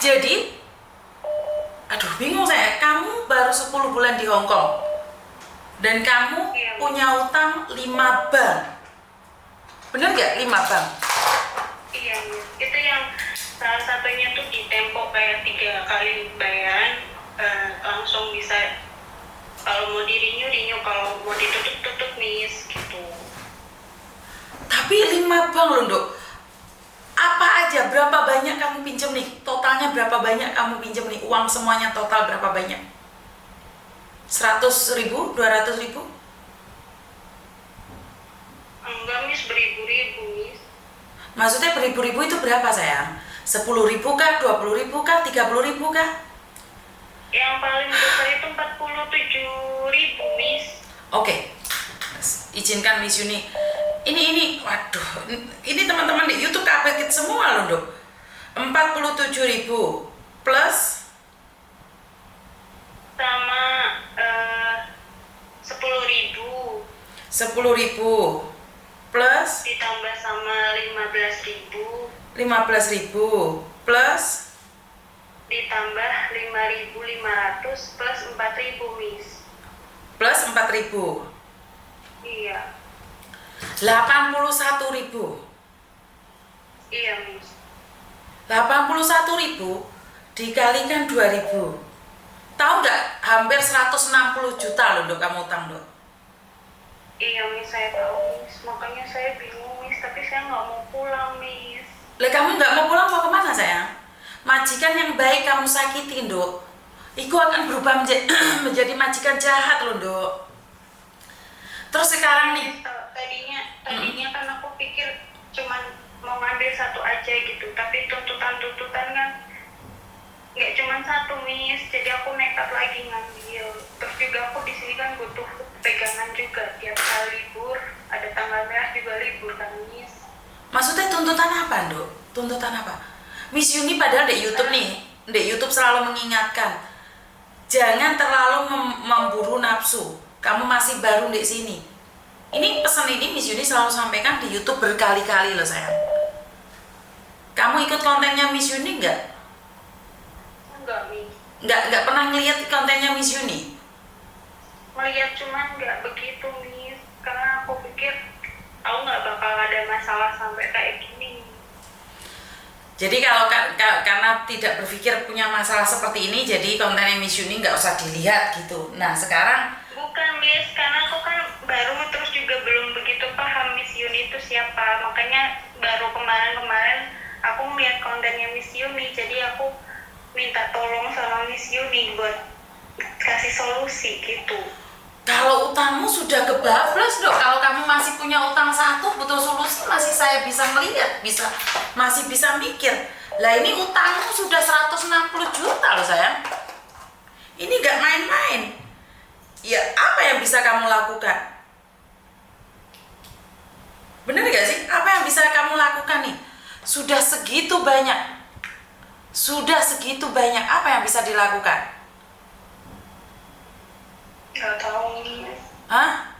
Jadi, aduh bingung saya, kamu baru 10 bulan di Hong Kong dan kamu Iya. punya utang 5 bank. Bener nggak 5 bank? Iya, Miss. Itu yang salah satunya tuh di Tempo kayak 3 kali bayaran langsung bisa, kalau mau di renew, kalau mau ditutup Miss gitu. Tapi 5 bank loh, Dok. Apa aja, berapa banyak kamu pinjam nih? Totalnya berapa banyak kamu pinjam nih? Uang semuanya total berapa banyak? 100.000? 200.000? Enggak, Miss, beribu-ribu, Miss. Maksudnya beribu-ribu itu berapa sayang? 10.000 kah? 20.000 kah? 30.000 kah? Yang paling besar itu 47.000, Miss. Oke, izinkan Miss Yuni. Ini, waduh, ini teman-teman di YouTube kaget semua loh, Dok. 47.000 plus Sama 10.000 10.000 plus ditambah sama 15.000 15.000 plus ditambah 5.500 plus 4.000, Miss. plus 4.000, Iya. 81.000. Iya, Miss. 81.000 dikalikan 2.000. Tahu nggak? Hampir 160 juta loh, Dok, kamu utang, Dok. Iya, Miss, saya tahu, Miss. Makanya saya bingung, Miss. Tapi saya nggak mau pulang, Miss. Lah kamu nggak mau pulang mau kemana sayang? Majikan yang baik kamu sakitin, Dok. Iku akan berubah menjadi majikan jahat loh, Dok. Terus sekarang nih, Tadinya kan aku pikir cuman mau ngambil satu aja gitu. Tapi tuntutan kan nggak cuman satu, Miss. Jadi aku nekat lagi ngambil. Terus juga aku di sini kan butuh pegangan juga. Tiap kali libur, ada tanggal merah juga libur kan, Miss. maksudnya tuntutan apa, Dok? Tuntutan apa? Miss Yuni padahal di YouTube nih, di YouTube selalu mengingatkan, jangan terlalu memburu nafsu. Kamu masih baru di sini. Ini pesan ini Miss Yuni selalu sampaikan di YouTube berkali-kali loh sayang. Kamu ikut kontennya Miss Yuni nggak? Enggak, Miss. Nggak pernah ngeliat kontennya Miss Yuni? Melihat cuman nggak begitu, Miss. Karena aku pikir aku nggak bakal ada masalah sampai kayak gini. Jadi kalau karena tidak berpikir punya masalah seperti ini, jadi kontennya Miss Yuni nggak usah dilihat gitu. Nah sekarang Bukan, Miss, karena aku kan baru, terus juga belum begitu paham Miss Yuni itu siapa. Makanya baru kemarin aku melihat kontennya Miss Yuni, jadi aku minta tolong sama Miss Yuni buat kasih solusi gitu. kalau utangmu sudah kebablas, Dok, kalau kamu masih punya utang satu, butuh solusi masih saya bisa melihat, masih bisa mikir. Lah ini utangmu sudah 160 juta loh sayang. Ini nggak main-main. Ya apa yang bisa kamu lakukan? Bener gak sih? Apa yang bisa kamu lakukan nih? Sudah segitu banyak, apa yang bisa dilakukan? Nggak tahu, Miss. Hah?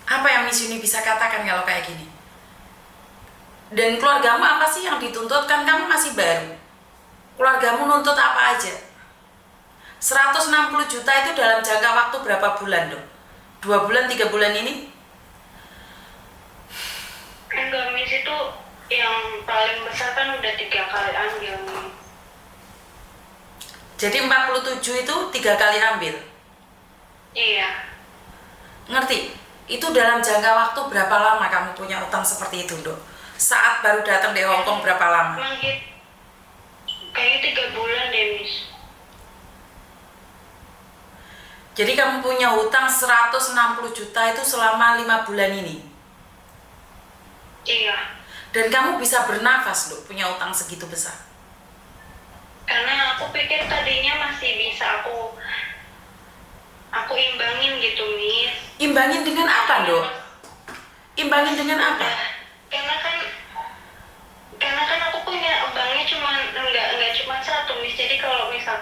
Apa yang Miss Yuni bisa katakan kalau kayak gini? Dan keluargamu apa sih yang dituntut? Kan kamu masih baru. Keluargamu nuntut apa aja? 160 juta itu dalam jangka waktu berapa bulan, Dok? 2 bulan, 3 bulan ini? Enggak, Miss, itu yang paling besar kan udah 3 kali ambil, Miss. Jadi 47 itu 3 kali ambil. Iya. Ngerti? Itu dalam jangka waktu berapa lama kamu punya utang seperti itu, Dok? Saat baru datang di Hong Kong berapa lama? Kayaknya 3 bulan deh, Miss. Jadi kamu punya hutang 160 juta itu selama 5 bulan ini. Iya. Dan kamu bisa bernafas, Dok, punya utang segitu besar. Karena aku pikir tadinya masih bisa aku imbangin gitu, Miss. Imbangin dengan apa, Dok? Imbangin dengan apa? Karena kan aku punya banknya nggak cuma satu, Miss. Jadi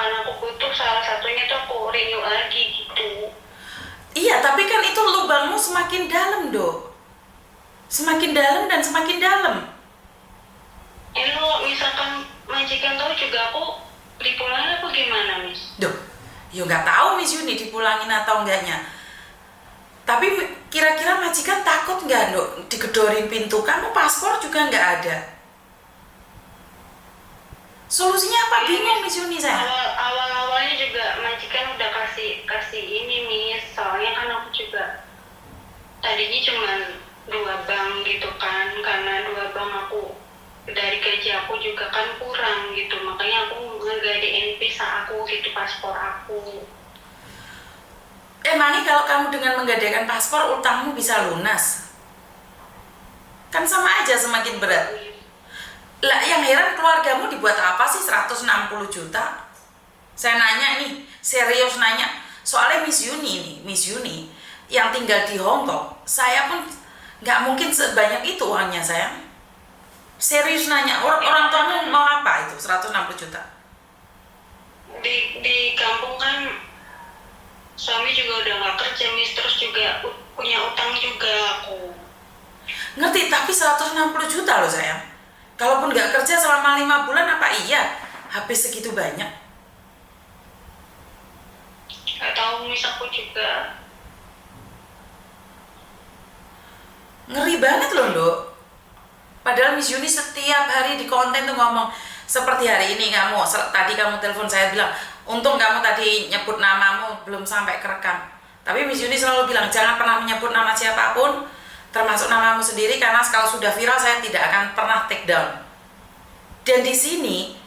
misalkan aku butuh salah satunya tuh aku renew lagi gitu. Iya, tapi kan itu lubangmu semakin dalam, Dok. Semakin dalam dan semakin dalam. Kalau misalkan majikan tahu juga aku dipulangin apa gimana, Miss? Duh, ya nggak tahu Miss Yuni dipulangin atau enggaknya. Tapi kira-kira majikan takut nggak, Dok, digedorin pintu? Kamu paspor juga nggak ada. Solusinya apa? Bingung Miss Yuni saya. Awalnya juga majikan udah kasih ini, Miss. Soalnya kan aku juga tadinya cuma 2 bank gitu kan, karena 2 bank aku dari gaji aku juga kan kurang gitu, makanya aku ngegadein visa aku gitu, paspor aku. Emangnya kalau kamu dengan menggadaikan paspor utangmu bisa lunas? Kan sama aja semakin berat. Lah yang heran keluargamu dibuat apa sih 160 juta? Saya nanya nih, serius nanya. Soalnya Miss Yuni yang tinggal di Hong Kong, saya pun nggak mungkin sebanyak itu uangnya saya. Serius nanya, orang tuamu mau apa itu 160 juta? Di kampung kan suami juga udah nggak kerja, Miss, terus juga punya utang juga aku. Ngerti, tapi 160 juta loh sayang. Kalaupun nggak kerja selama 5 bulan, apa iya habis segitu banyak? Nggak tahu, Miss, aku juga. Ngeri banget loh, Dok. Padahal Miss Yuni setiap hari di konten tuh ngomong, seperti hari ini tadi kamu telepon saya bilang, untung kamu tadi nyebut namamu belum sampai kerekam. Tapi Miss Yuni selalu bilang, jangan pernah menyebut nama siapapun, termasuk namamu sendiri, karena kalau sudah viral saya tidak akan pernah take down. Dan di sini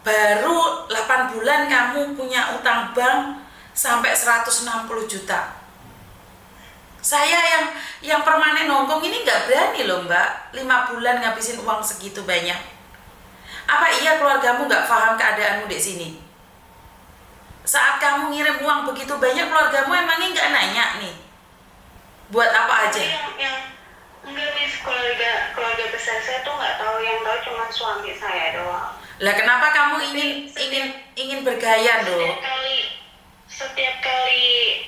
baru 8 bulan kamu punya utang bank sampai 160 juta. Saya yang permanen nongkrong ini nggak berani loh Mbak, 5 bulan ngabisin uang segitu banyak. Apa iya keluargamu nggak paham keadaanmu di sini? Saat kamu ngirim uang begitu banyak, keluargamu emangnya nggak nanya nih? Buat apa aja? Enggak, Miss, keluarga besar saya tuh nggak tahu, yang tahu cuma suami saya doang. Lah kenapa kamu ingin bergaya dong? Setiap kali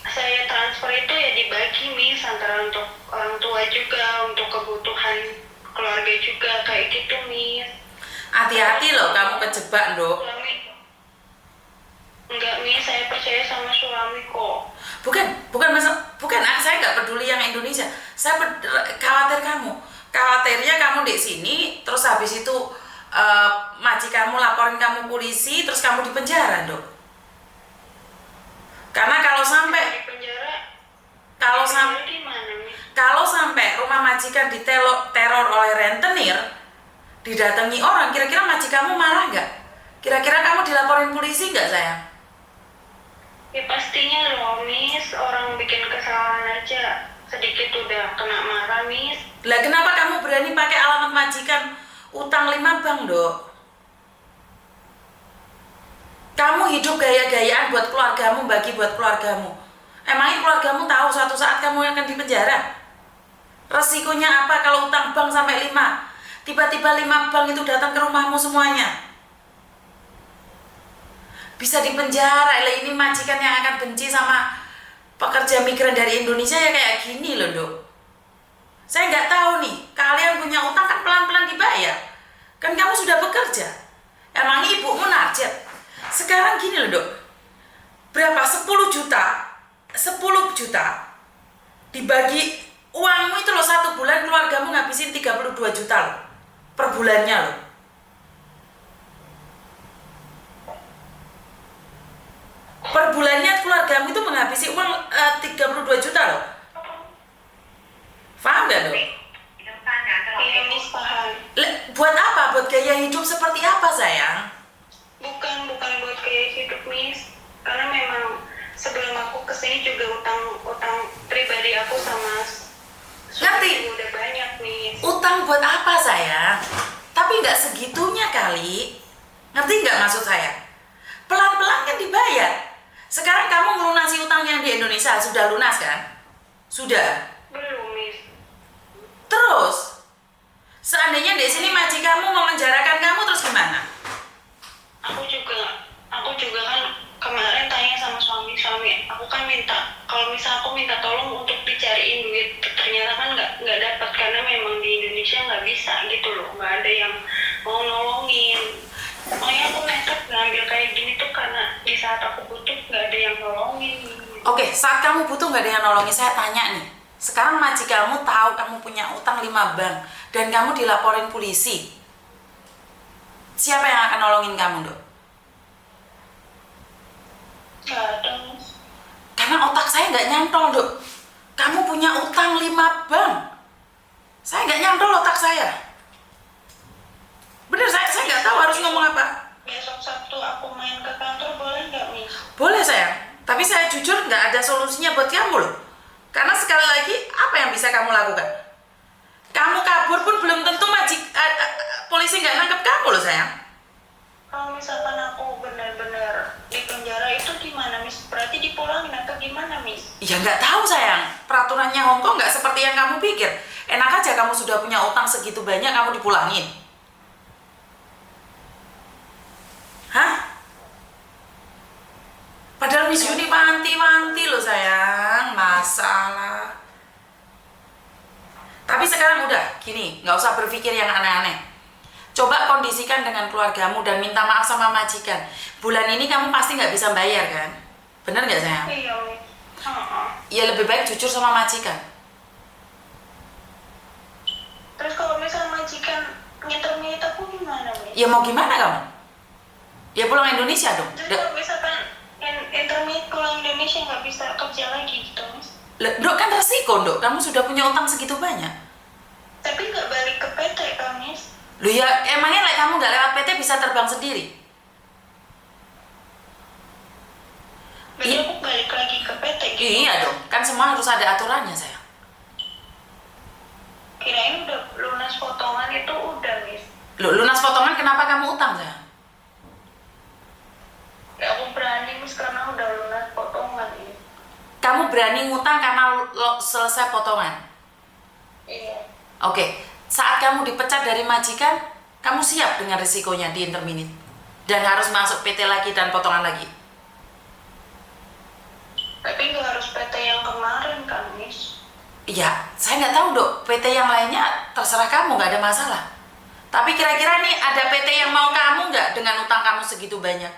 saya transfer itu ya dibagi, Miss, antara untuk orang tua juga, untuk kebutuhan keluarga juga, kayak gitu, Miss. Hati-hati loh kamu kejebak, Dok. Enggak, Miss, saya percaya sama suami kok. Bukan, saya nggak peduli yang Indonesia. Saya khawatir kamu. Khawatirnya kamu di sini, terus habis itu majikanmu laporin kamu polisi, terus kamu di penjara, Dok. Karena kalau sampai rumah majikan diteror oleh rentenir, didatangi orang, kira-kira majikanmu marah nggak? Kira-kira kamu dilaporin polisi nggak, sayang? Ya pastinya loh, Miss, orang bikin kesalahan aja sedikit udah kena marah, Miss. Lah kenapa kamu berani pakai alamat majikan utang 5 bank, Dok? Kamu hidup gaya-gayaan buat keluargamu, bagi buat keluargamu. Emangnya keluargamu tahu suatu saat kamu akan dipenjara? Resikonya apa kalau utang bank sampai 5? Tiba-tiba 5 bank itu datang ke rumahmu semuanya. Bisa dipenjara. Lah ini majikan yang akan benci sama pekerja migran dari Indonesia ya kayak gini loh, Dok. Saya nggak tahu nih, kalian punya utang kan pelan-pelan dibayar. Kan kamu sudah bekerja. Emangnya ibumu narjet? Sekarang gini loh, Dok. Berapa? 10 juta. 10 juta dibagi uangmu itu loh, 1 bulan keluargamu ngabisin 32 juta loh per bulannya loh. Per bulannya keluargamu itu menghabisi uang 32 juta loh. Paham gak, Dok? Iya, Miss, paham. Buat apa? Buat gaya hidup seperti apa, sayang? Bukan buat gaya hidup, Miss. Karena memang sebelum aku kesini juga utang pribadi aku sama Ngerti? udah banyak, Miss. Utang buat apa, sayang? Tapi nggak segitunya kali. Ngerti nggak maksud saya? Pelan-pelan kan dibayar. Sekarang kamu melunasi utang yang di Indonesia, sudah lunas kan? Sudah? Belum, Miss. Terus? Seandainya di sini majikanmu memenjarakan kamu, terus gimana? Aku saat kamu butuh nggak ada yang nolongin, saya tanya nih. Sekarang majikanmu tahu kamu punya utang 5 bank dan kamu dilaporin polisi. Siapa yang akan nolongin kamu, Dok? Nggak ada, Miss. Karena otak saya nggak nyantol, Dok. Kamu punya utang 5 bank. Saya nggak nyantol otak saya. Bener, saya nggak tahu harus ngomong apa. Besok Sabtu aku main ke kantor boleh nggak, Miss? Boleh sayang, tapi saya jujur nggak ada solusinya buat kamu loh. Karena sekali lagi, apa yang bisa kamu lakukan? Kamu kabur pun belum tentu polisi nggak nangkep kamu loh sayang. Kalau misalkan aku benar-benar di penjara itu gimana, Miss? Berarti dipulangin atau gimana, Miss? Ya nggak tahu sayang, peraturannya Hongkong nggak seperti yang kamu pikir. Enak aja kamu sudah punya utang segitu banyak kamu dipulangin. Hah? Padahal Miss Yuni wanti-wanti loh sayang, masalah. Tapi sekarang udah, gini, nggak usah berpikir yang aneh-aneh. Coba kondisikan dengan keluargamu dan minta maaf sama majikan. Bulan ini kamu pasti nggak bisa bayar kan? Bener nggak sayang? Iya, Miss. Ya lebih baik jujur sama majikan. Terus kalau misalnya majikan nyetir aku gimana, Miss? Ya mau gimana kamu? Ya pulang Indonesia dong. Terus kalau misalkan intermit pulang Indonesia nggak bisa kerja lagi gitu, Miss? Dok kan resiko, Dok. Kamu sudah punya utang segitu banyak. Tapi nggak balik ke PT kan, Miss? Loh ya, emangnya kamu nggak lewat PT bisa terbang sendiri? Berarti aku balik lagi ke PT gitu? Iya dong, kan semua harus ada aturannya sayang. Kirain udah lunas potongan itu udah, Miss. Loh, lunas potongan kenapa kamu utang sayang? Ya aku berani, Miss, karena udah lunas potongan ini. Kamu berani ngutang karena selesai potongan? Iya. Oke, saat kamu dipecat dari majikan, kamu siap dengan risikonya di interminit dan harus masuk PT lagi dan potongan lagi. Tapi nggak harus PT yang kemarin kan, Miss? Iya, saya nggak tahu Dok, PT yang lainnya terserah kamu, nggak ada masalah. Tapi kira-kira nih ada PT yang mau kamu nggak dengan utang kamu segitu banyak?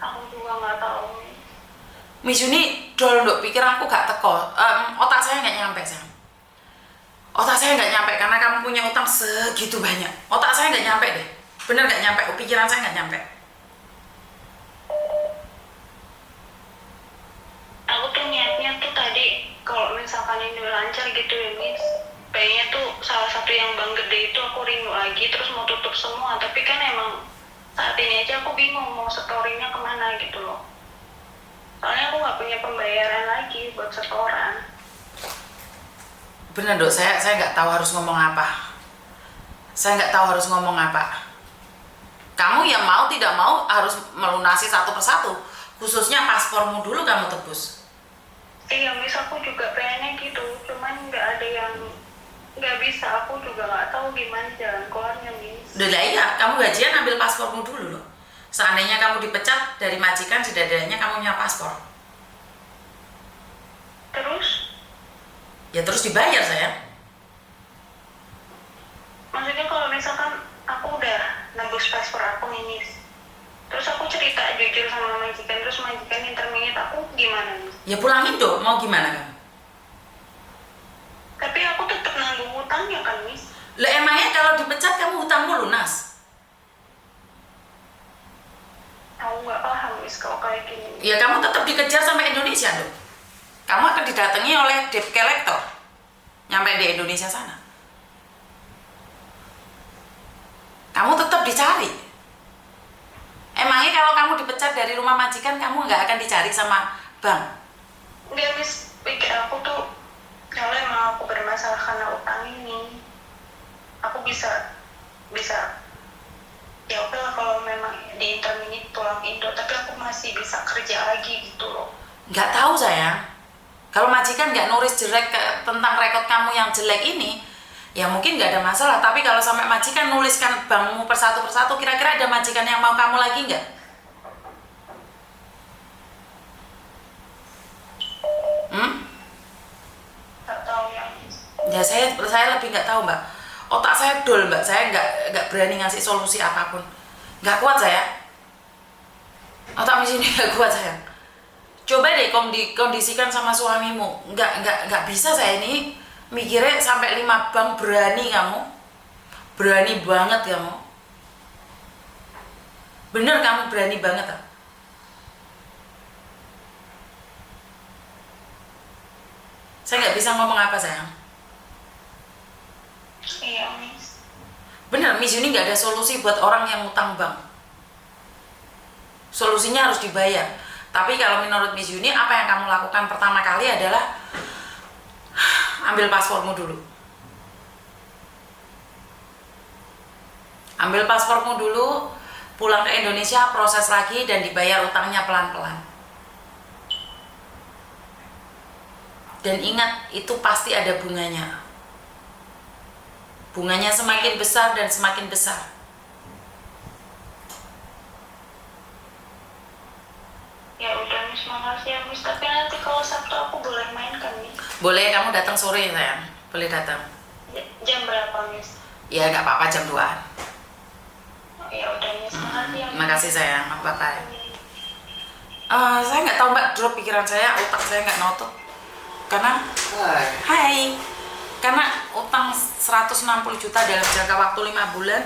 Aku juga nggak tahu, Miss. Miss Yuni, dol Dok, pikir aku gak teko. Otak saya nggak nyampe sayang. Otak saya nggak nyampe karena kamu punya utang segitu banyak. Otak saya nggak nyampe deh. Bener nggak nyampe, pikiran saya nggak nyampe. Aku tuh niatnya tuh tadi kalau misalkan ini lancar gitu ya, Miss, pengennya tuh salah satu yang bank gede itu aku renew lagi terus mau tutup semua. Tapi kan emang saat ini aja aku bingung mau setorinnya kemana gitu loh. Soalnya aku nggak punya pembayaran lagi buat setoran. Bener Dok, saya nggak tahu harus ngomong apa. Saya nggak tahu harus ngomong apa. Kamu yang mau tidak mau harus melunasi satu persatu. Khususnya paspormu dulu kamu tebus. Iya, Miss, aku juga pengennya gitu. Cuman nggak ada yang nggak bisa. Aku juga nggak tahu gimana jalan keluarnya, Miss. Udah lah iya, kamu gajian ambil paspormu dulu loh. Seandainya kamu dipecat dari majikan, setidaknya kamu punya paspor. Terus? Ya terus dibayar sayang. Maksudnya kalau misalkan aku udah nebus paspor aku nih, Miss, terus aku cerita jujur sama majikan, terus majikan interminit aku gimana, Miss? Ya pulangin dong, mau gimana kamu? Tapi aku tetap nanggung hutangnya kan, Miss? Lah emangnya kalau dipecat kamu hutangmu lunas? Aku nggak paham, Miss, kalau kayak gini. Ya kamu tetap dikejar sampai Indonesia dong. Kamu akan didatangi oleh debt collector nyampe di Indonesia sana. Kamu tetap dicari. Emangnya kalau kamu dipecat dari rumah majikan, kamu nggak akan dicari sama bank? Enggak, Miss, pikir aku tuh kalau emang aku bermasalah karena utang ini, aku bisa ya oke lah kalau memang di interminit pulang Indo, tapi aku masih bisa kerja lagi gitu loh. Nggak tahu sayang. Kalau majikan nggak nulis jelek tentang rekod kamu yang jelek ini, ya mungkin nggak ada masalah. Tapi kalau sampai majikan nuliskan bankmu persatu-persatu, kira-kira ada majikan yang mau kamu lagi nggak? Nggak tahu ya, Miss. Ya saya lebih nggak tahu mbak. Otak saya dol mbak. Saya nggak berani ngasih solusi apapun. Nggak kuat saya. Otak Miss Yuni nggak kuat saya. Coba deh kondisikan sama suamimu. Nggak bisa saya ini mikirnya sampai 5 bank. Berani kamu. Berani banget kamu. Bener kamu berani banget. Saya nggak bisa ngomong apa sayang. Iya, Miss. Bener, Miss Yuni nggak ada solusi buat orang yang utang bank. Solusinya harus dibayar. Tapi kalau menurut Miss Yuni, apa yang kamu lakukan pertama kali adalah ambil paspormu dulu. Ambil paspormu dulu, pulang ke Indonesia, proses lagi dan dibayar utangnya pelan-pelan. Dan ingat, itu pasti ada bunganya. Bunganya semakin besar dan semakin besar. Ya udah, Miss, makasih ya, Miss. Tapi nanti kalau Sabtu aku boleh main kan, Miss? Boleh, kamu datang sore sayang. Boleh datang. Jam berapa, Miss? Ya nggak apa-apa, jam 2-an. Oh, ya udah, Miss. Makasih ya, Miss. Makasih sayang, bye-bye. Saya nggak tahu mbak, drop pikiran saya, otak saya nggak notok. Karena Hai. Karena utang 160 juta dalam jangka waktu 5 bulan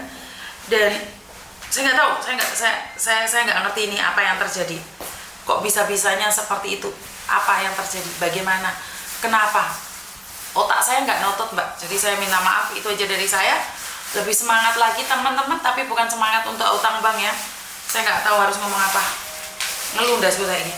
dan saya nggak tahu, saya nggak ngerti ini apa yang terjadi. Kok bisa-bisanya seperti itu? Apa yang terjadi? Bagaimana? Kenapa? Otak saya nggak notot mbak. Jadi saya minta maaf, itu aja dari saya. Lebih semangat lagi teman-teman, tapi bukan semangat untuk utang bank ya. Saya nggak tahu harus ngomong apa. Ngelundas gue kayak gini.